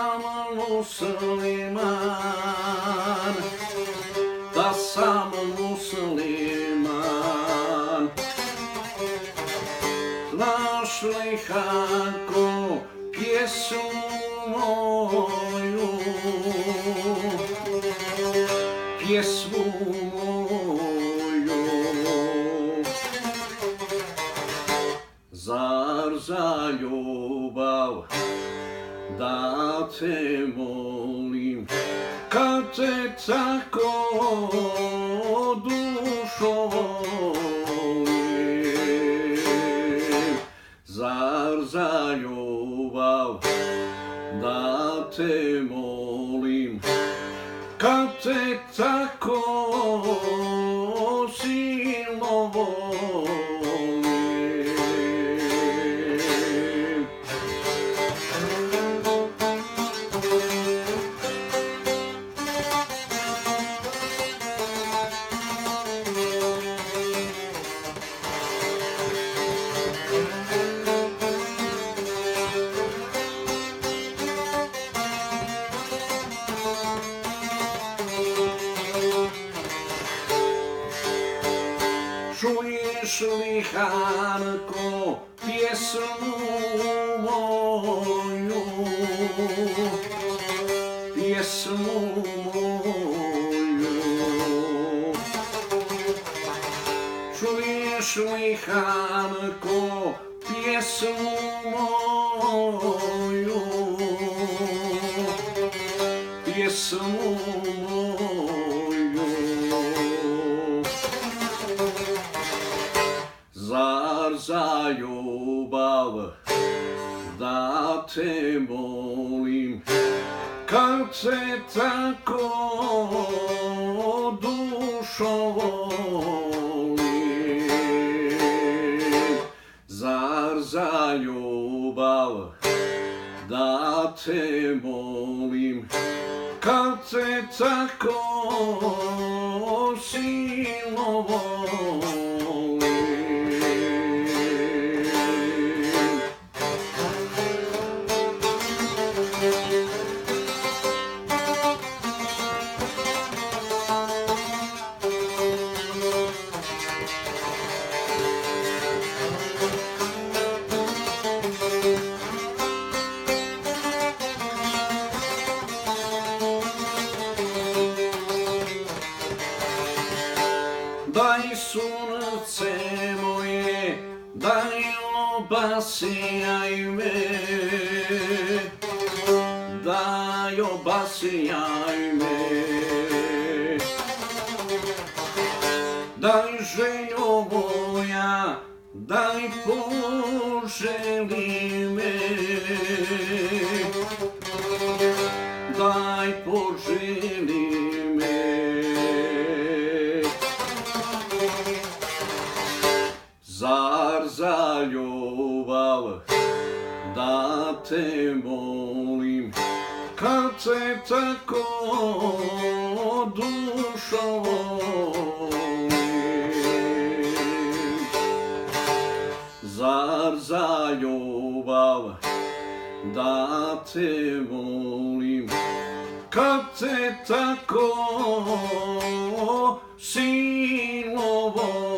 sam musliman, da sam musliman. Znaš li kako pjesmu moju, pjesmu moju? Zar za ljubav da te molim, kad te tako dušo volim? Zar za ljubav da te molim, kad te tako silno volim? Čuješ li, Hanko, pjesmu moju, pjesmu moju? Čuješ li, Hanko, pjesmu moju, pjesmu moju? Zar za ljubav da te molim, kad te tako dušo volim? Zar za ljubav da te molim, kad te tako silno volim? Daj sunce moje, daj obasjaj me, daj obasjaj me. Daj željo moja, daj poželi me, daj poželi me. Zar za ljubav da te molim, kad te tako dušo volim? Zar za ljubav da te molim, kad te tako silno volim?